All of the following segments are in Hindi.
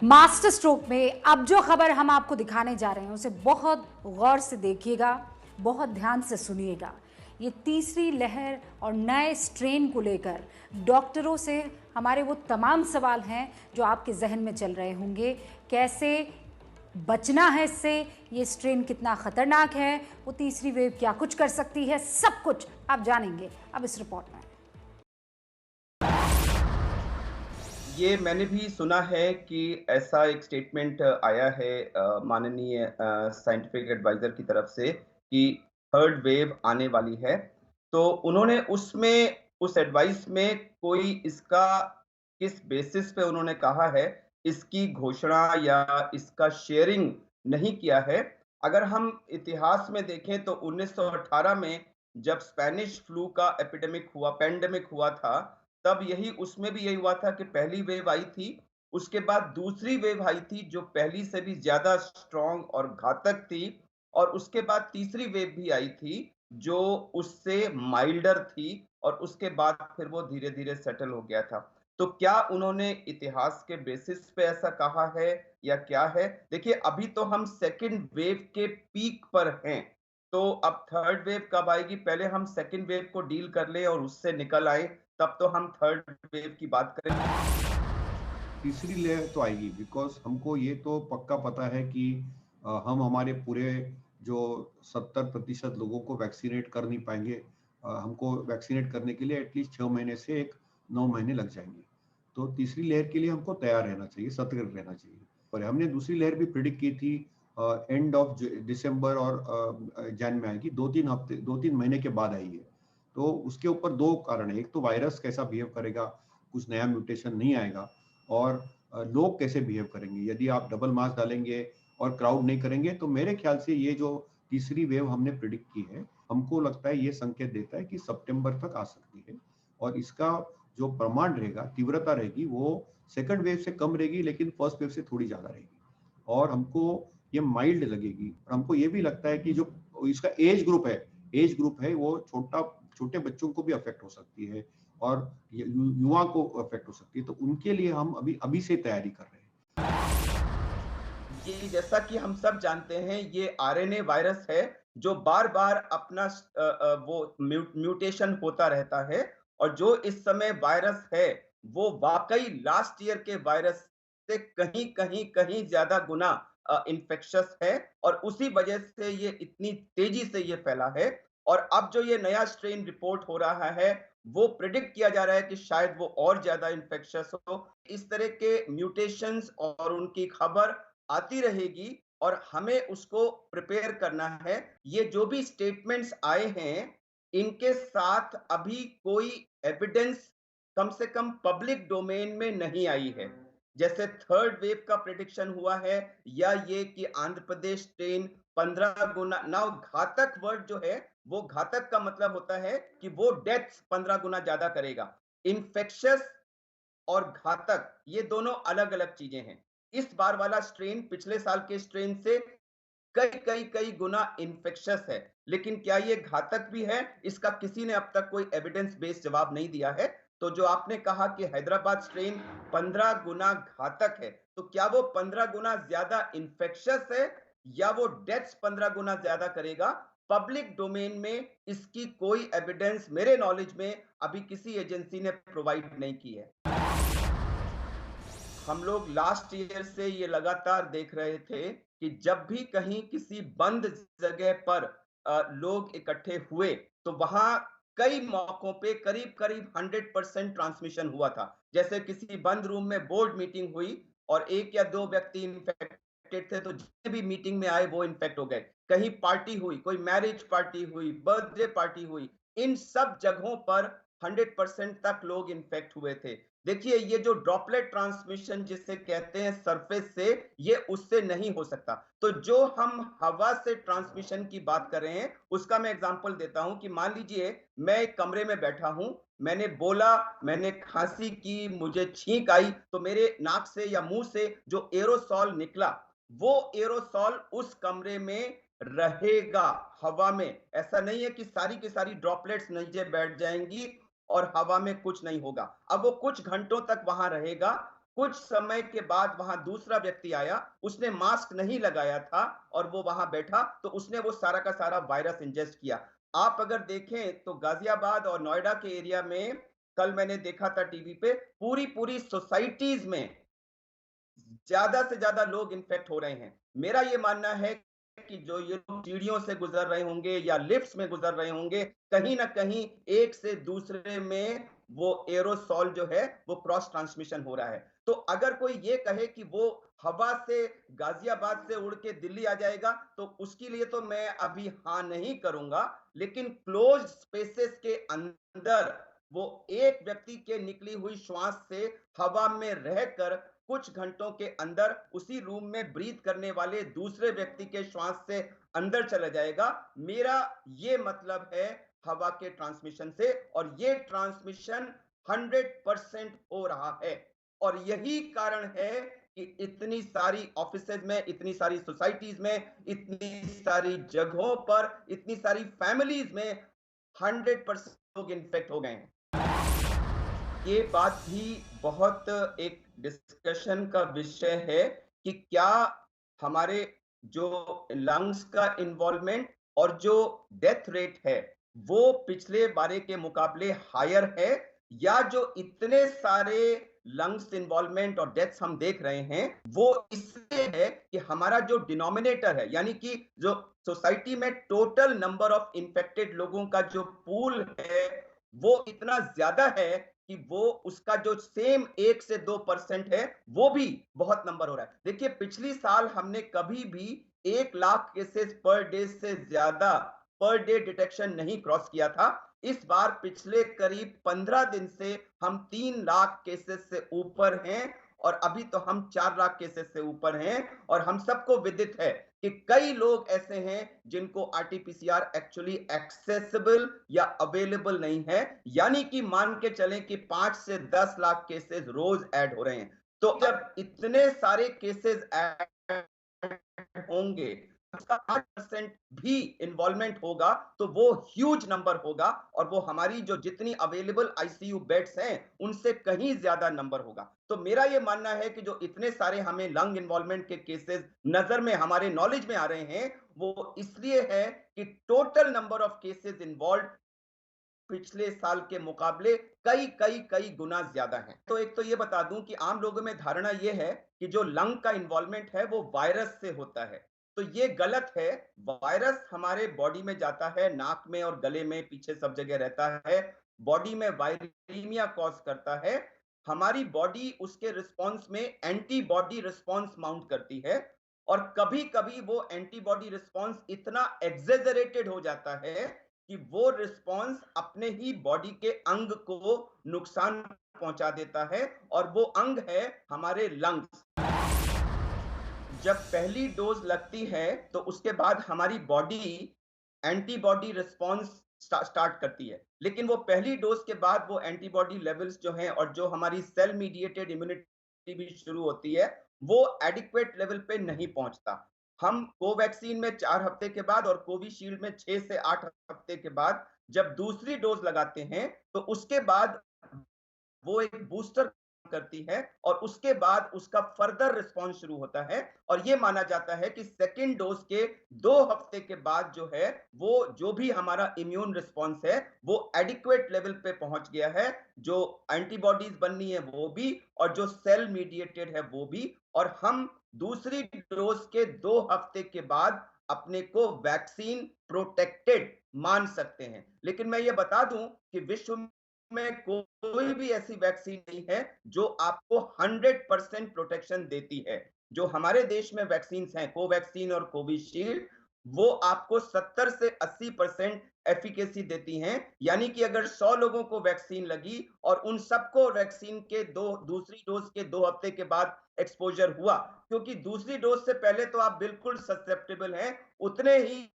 मास्टर स्ट्रोक में अब जो खबर हम आपको दिखाने जा रहे हैं उसे बहुत गौर से देखिएगा, बहुत ध्यान से सुनिएगा। ये तीसरी लहर और नए स्ट्रेन को लेकर डॉक्टरों से हमारे वो तमाम सवाल हैं जो आपके जहन में चल रहे होंगे। कैसे बचना है इससे, ये स्ट्रेन कितना खतरनाक है, वो तीसरी वेव क्या कुछ कर सकती है, सब कुछ आप जानेंगे अब इस रिपोर्ट में। ये मैंने भी सुना है कि ऐसा एक स्टेटमेंट आया है माननीय साइंटिफिक एडवाइजर की तरफ से कि थर्ड वेव आने वाली है। तो उन्होंने उसमें उस एडवाइस में कोई इसका किस बेसिस पे उन्होंने कहा है, इसकी घोषणा या इसका शेयरिंग नहीं किया है। अगर हम इतिहास में देखें तो 1918 में जब स्पेनिश फ्लू का पैंडेमिक हुआ था, तब उसमें भी यही हुआ था कि पहली वेव आई थी, उसके बाद दूसरी वेव आई थी जो पहली से भी ज़्यादा स्ट्रॉन्ग और घातक थी और उसके बाद तीसरी वेव भी आई थी जो उससे माइल्डर थी और उसके बाद फिर वो धीरे-धीरे सेटल हो गया था। तो क्या उन्होंने इतिहास के बेसिस पे ऐसा कहा है या क्या है? देखिए अभी तो हम सेकंड वेव के पीक पर हैं, तो अब थर्ड वेव कब आएगी, पहले हम सेकंड वेव को डील कर लें और उससे निकल आएँ, तब तो हम थर्ड वेव की बात करें। तीसरी लेयर तो आएगी बिकॉज हमको ये तो पक्का पता है कि हम हमारे पूरे जो 70% लोगों को वैक्सीनेट कर नहीं पाएंगे। हमको वैक्सीनेट करने के लिए एटलीस्ट 6 महीने से 9 महीने लग जाएंगे। तो तीसरी लहर के लिए हमको तैयार रहना चाहिए, सतर्क रहना चाहिए। और हमने दूसरी लहर भी प्रिडिक्ट की थी एंड ऑफ दिसंबर और जैन में आएगी, 2-3 महीने के बाद आएगी। तो उसके ऊपर दो कारण है, एक तो वायरस कैसा बिहेव करेगा, कुछ नया म्यूटेशन नहीं आएगा, और लोग कैसे बिहेव करेंगे। यदि आप डबल मास्क डालेंगे और क्राउड नहीं करेंगे तो मेरे ख्याल से ये जो तीसरी वेव हमने प्रिडिक्ट की है, हमको लगता है ये संकेत देता है कि सितंबर तक आ सकती है। और इसका जो प्रमाण रहेगा, तीव्रता रहेगी, वो सेकंड वेव से कम रहेगी लेकिन फर्स्ट वेव से थोड़ी ज्यादा रहेगी और हमको ये माइल्ड लगेगी। और हमको ये भी लगता है कि जो इसका एज ग्रुप है वो छोटे बच्चों को भी अफेक्ट हो सकती है और युवा को अफेक्ट हो सकती है। तो उनके लिए हम अभी से तैयारी कर रहे हैं। ये जैसा कि हम सब जानते हैं, ये आरएनए वायरस है जो बार-बार अपना वो म्यूटेशन होता रहता है और जो इस समय वायरस है, वो वाक़ई लास्ट ईयर के वायरस से कहीं ज़्यादा गुना इन्फेक्शियस है और उसी वजह से ये इतनी तेज़ी से ये फैला है। और अब जो ये नया स्ट्रेन रिपोर्ट हो रहा है, वो प्रिडिक्ट किया जा रहा है कि शायद वो और ज़्यादा इन्फेक्शियस हो। इस तरह के म्यूटेशंस और उनकी खबर आती रहेगी और हमें उसको प्रिपेयर करना है। ये जो भी स्टेटमेंट्स आए हैं, इनके साथ अभी कोई एविडेंस कम से कम पब्लिक डोमेन में नहीं आई है। जैसे थर्ड वेव का प्रेडिक्शन हुआ है या ये कि आंध्र प्रदेश ट्रेन 15 गुना नाउ घातक वर्ड जो है, वो घातक का मतलब होता है कि वो डेथ्स 15 गुना ज़्यादा करेगा। इन्फेक्शियस और घातक ये दोनों अलग-अलग चीजें हैं। इस बार वाला स्ट्रेन पिछले साल के स्ट्रेन से कई गुना इन्फेक्शियस है, लेकिन क्या ये घातक भी है? इसका किसी ने अब तक कोई एविडेंस बेस्ड जवाब नहीं दिया है। तो जो आपने कहा कि हैदराबाद स्ट्रेन 15 गुना घातक है, तो क्या वो 15 गुना ज्यादा इन्फेक्शियस है या वो डेथ्स 15 गुना ज्यादा करेगा? पब्लिक डोमेन में इसकी कोई एविडेंस मेरे नॉलेज में अभी किसी एजेंसी ने प्रोवाइड नहीं की है। हम लोग लास्ट ईयर से ये लगातार देख रहे थे कि जब भी कहीं किसी बंद जगह पर लोग इकट्ठे हुए, तो वहां कई मौकों पे करीब-करीब 100% ट्रांसमिशन हुआ था। जैसे किसी बंद रूम में बोर्ड मीटिंग हुई और 1 या 2 व्यक्ति इन्फेक्टेड थे, तो जितने भी मीटिंग में आए वो इन्फेक्ट हो गए। कहीं पार्टी हुई, कोई मैरिज पार्टी हुई, बर्थडे पार्टी हुई, इन सब जगहों पर 100% तक लोग इन्फेक्ट हुए थे। देखिए ये जो ड्रॉपलेट ट्रांसमिशन जिसे कहते हैं सरफेस से, ये उससे नहीं हो सकता। तो जो हम हवा से ट्रांसमिशन की बात कर रहे हैं, उसका मैं एग्जांपल देता हूं कि मान लीजिए मैं एक कमरे में बैठा हूं, मैंने बोला, मैंने खांसी की, मुझे छींक आई, तो मेरे नाक से या मुंह से जो एरोसॉल निकला, वो एरोसॉल उस कमरे में रहेगा हवा में। ऐसा नहीं है कि सारी की सारी ड्रॉपलेट्स नीचे बैठ जाएंगी और हवा में कुछ नहीं होगा। अब वो कुछ घंटों तक वहां रहेगा कुछ समय के बाद वहां दूसरा व्यक्ति आया, उसने मास्क नहीं लगाया था और वो वहां बैठा, तो उसने वो सारा का सारा वायरस इंजेस्ट किया। आप अगर देखें तो गाजियाबाद और नोएडा के एरिया में कल मैंने देखा था टीवी पे, पूरी पूरी सोसाइटीज में ज्यादा से ज्यादा लोग इन्फेक्ट हो रहे हैं। मेरा ये मानना है कि जो ये लोग सीढ़ियों से गुजर रहे होंगे या लिफ्ट्स में गुजर रहे होंगे, कहीं ना कहीं एक से दूसरे में वो एरोसॉल जो है वो क्रॉस ट्रांसमिशन हो रहा है। तो अगर कोई ये कहे कि वो हवा से गाजियाबाद से उड़ के दिल्ली आ जाएगा, तो उसके लिए तो मैं अभी हाँ नहीं करूंगा। लेकिन क्लोज स्पेसेस के अंदर वो एक व्यक्ति के निकली हुई श्वास से हवा में रहकर कुछ घंटों के अंदर उसी रूम में ब्रीथ करने वाले दूसरे व्यक्ति के श्वास से अंदर चला जाएगा। मेरा ये मतलब है हवा के ट्रांसमिशन से, और ये ट्रांसमिशन 100% हो रहा है। और यही कारण है कि इतनी सारी ऑफिसेज में, इतनी सारी सोसाइटीज में, इतनी सारी जगहों पर, इतनी सारी फैमिलीज में 100% लोग इन्फेक्ट हो गए हैं। ये बात भी बहुत एक डिस्कशन का विषय है कि क्या हमारे जो लंग्स का इन्वॉल्वमेंट और जो डेथ रेट है वो पिछले बारे के मुकाबले हायर है, या जो इतने सारे लंग्स इन्वॉल्वमेंट और डेथ्स हम देख रहे हैं वो इसलिए है कि हमारा जो डिनोमिनेटर है, यानी कि जो सोसाइटी में टोटल नंबर ऑफ इन्फेक्टेड लोगों का जो पूल है वो इतना ज्यादा है कि वो उसका जो सेम 1 से 2% है वो भी बहुत नंबर हो रहा है। देखिए, पिछली साल हमने कभी भी 1 लाख केसेस पर डे से ज्यादा पर डे डिटेक्शन नहीं क्रॉस किया था। इस बार पिछले करीब 15 दिन से हम 3 लाख केसेस से ऊपर हैं, और अभी तो हम 4 लाख केसेस से ऊपर हैं। और हम सबको विदित है कि कई लोग ऐसे हैं जिनको आरटीपीसीआर एक्चुअली एक्सेसिबल या अवेलेबल नहीं है, यानी कि मान के चलें कि 5 से 10 लाख केसेस रोज ऐड हो रहे हैं। तो जब इतने सारे केसेस ऐड होंगे, उसका 8% भी इन्वॉल्वमेंट होगा तो वो ह्यूज नंबर होगा, और वो हमारी जो जितनी अवेलेबल आईसीयू बेड्स हैं उनसे कहीं ज्यादा नंबर होगा। तो मेरा ये मानना है कि जो इतने सारे हमें लंग इन्वॉल्वमेंट के केसेस नजर में, हमारे नॉलेज में आ रहे हैं, वो इसलिए है कि total number of cases involve पिछले साल के मुकाबले कई कई कई गुना ज्यादा है। तो एक तो ये बता दूं कि आम लोगों में धारणा ये है कि जो लंग का इन्वॉल्वमेंट है वो वायरस से होता है, तो ये गलत है। वायरस हमारे बॉडी में जाता है, नाक में और गले में, पीछे सब जगह रहता है, बॉडी में वायरीमिया कॉज करता है। हमारी बॉडी उसके रिस्पॉन्स में एंटीबॉडी रिस्पॉन्स माउंट करती है, और कभी कभी वो एंटीबॉडी रिस्पॉन्स इतना एग्जेजरेटेड हो जाता है कि वो रिस्पॉन्स अपने ही बॉडी के अंग को नुकसान पहुंचा देता है, और वो अंग है हमारे लंग्स। जब पहली डोज लगती है तो उसके बाद हमारी बॉडी एंटीबॉडी रिस्पॉन्स स्टार्ट करती है, लेकिन वो पहली डोज के बाद वो एंटीबॉडी लेवल्स जो हैं और जो हमारी सेल मीडिएटेड इम्यूनिटी भी शुरू होती है वो एडिक्वेट लेवल पे नहीं पहुंचता। हम कोवैक्सीन में 4 हफ्ते के बाद और कोविशील्ड में 6 से 8 हफ्ते के बाद जब दूसरी डोज लगाते हैं तो उसके बाद वो एक बूस्टर करती है, और उसके बाद उसका फर्दर रिस्पॉन्स शुरू होता है। और ये माना जाता है कि सेकेंड डोज के 2 हफ्ते के बाद जो है वो जो भी हमारा इम्यून रिस्पॉन्स है वो एडिक्वेट लेवल पे पहुंच गया है, जो एंटीबॉडीज बननी है वो भी, और जो सेल मीडिएटेड है वो भी, और हम दूसरी डोज के 2 हफ्ते के बाद अपने को वैक्सीन प्रोटेक्टेड मान सकते हैं। लेकिन मैं ये बता दूं कि विश्व में कोई भी ऐसी वैक्सीन नहीं है जो आपको 100% प्रोटेक्शन देती है। जो हमारे देश में वैक्सीन हैं, कोवैक्सीन और कोविशील्ड, वो आपको 70 से 80% एफिकेसी देती हैं। यानी कि अगर 100 लोगों को वैक्सीन लगी और उन सबको वैक्सीन के दूसरी डोज के 2 हफ्ते के बाद एक्सपोजर हुआ, क्योंकि दूसरी डोज से पहले तो आप बिल्कुल ससेप्टेबल हैं, उतने ही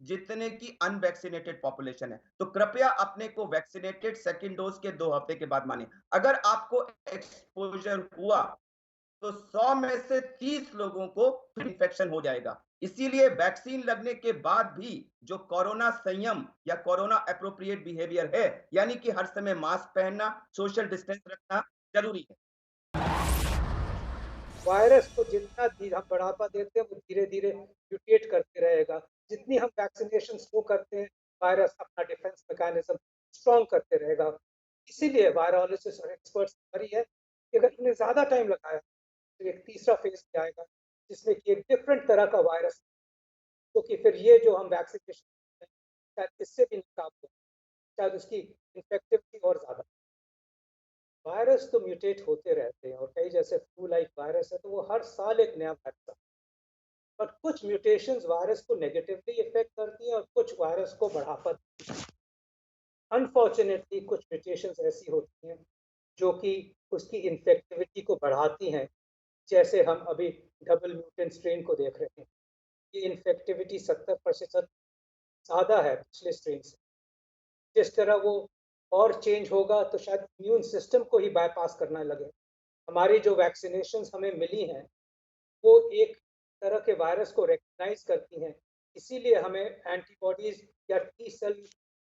जितने की अनवैक्सीनेटेड पॉपुलेशन है। तो कृपया अपने को वैक्सीनेटेड सेकंड डोज के 2 हफ्ते के बाद मानिए। अगर आपको एक्सपोजर हुआ तो 100 में से 30 लोगों को इन्फेक्शन हो जाएगा। इसीलिए वैक्सीन लगने के बाद भी जो कोरोना संयम या कोरोना एप्रोप्रिएट बिहेवियर है, यानी कि हर समय मास्क पहनना, सोशल डिस्टेंस रखना जरूरी है। वायरस को जितना हम बढ़ावा देते हैं वो धीरे धीरे म्यूटेट करते रहेगा। जितनी हम वैक्सीनेशन स्लो करते हैं वायरस अपना डिफेंस मैकेनिज्म स्ट्रॉन्ग करते रहेगा। इसीलिए वायरोलॉजिस्ट और एक्सपर्ट्स की है कि अगर हमने ज़्यादा टाइम लगाया तो एक तीसरा फेज भी आएगा जिसमें कि एक डिफरेंट तरह का वायरस, तो कि फिर ये जो हम वैक्सीनेशन शायद इससे भी निकाल हो, शायद उसकी इन्फेक्टिविटी और ज़्यादा। वायरस तो म्यूटेट होते रहते हैं और कई जैसे फ्लू लाइक वायरस है तो वो हर साल एक नया वायरस आता है। बट कुछ म्यूटेशंस वायरस को नेगेटिवली इफेक्ट करती हैं और कुछ वायरस को बढ़ावा देती हैं। अनफॉर्चुनेटली कुछ म्यूटेशंस ऐसी होती हैं जो कि उसकी इन्फेक्टिविटी को बढ़ाती हैं, जैसे हम अभी डबल म्यूटेंट स्ट्रेन को देख रहे हैं। ये इन्फेक्टिविटी 70% ज़्यादा है पिछले स्ट्रेन से। जिस तरह वो और चेंज होगा तो शायद इम्यून सिस्टम को ही बाईपास करना लगे। हमारी जो वैक्सीनेशंस हमें मिली हैं वो एक तरह के वायरस को रिकग्नाइज करती हैं, इसीलिए हमें एंटीबॉडीज या टी सेल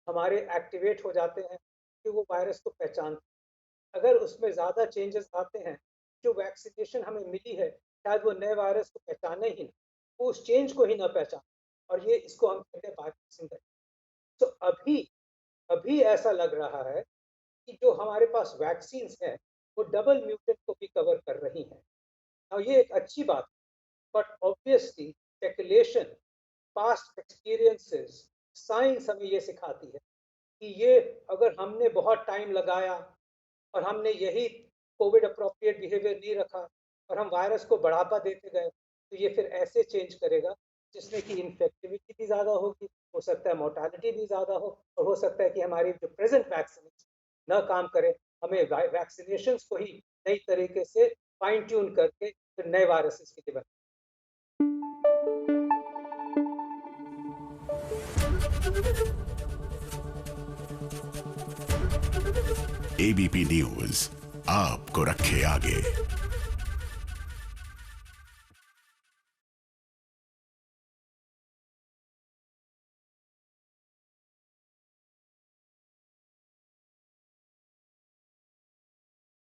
हमारे एक्टिवेट हो जाते हैं कि वो वायरस को पहचानते। अगर उसमें ज़्यादा चेंजेस आते हैं, जो वैक्सीनेशन हमें मिली है शायद वो नए वायरस को पहचाने ही ना, वो उस चेंज को ही ना पहचाने, और ये इसको हम कहते हैं बाईपासिंग। तो अभी ऐसा लग रहा है कि जो हमारे पास वैक्सीन्स हैं वो डबल म्यूटेंट को भी कवर कर रही हैं। और ये एक अच्छी बात है, but obviously speculation, past experiences, science हमें ये सिखाती है कि ये अगर हमने बहुत टाइम लगाया और हमने यही कोविड अप्रोप्रिएट बिहेवियर नहीं रखा और हम वायरस को बढ़ावा देते गए तो ये फिर ऐसे चेंज करेगा जिसमें कि इन्फेक्टिविटी भी ज़्यादा होगी, हो सकता है मोर्टालिटी भी ज़्यादा हो, और हो सकता है कि हमारी जो प्रेजेंट वैक्सीन न काम करे, हमें वैक्सीनेशंस को ही नई तरीके से फाइन ट्यून करके फिर नए वायरसेस की डिवेलप। एबीपी न्यूज आपको रखे आगे।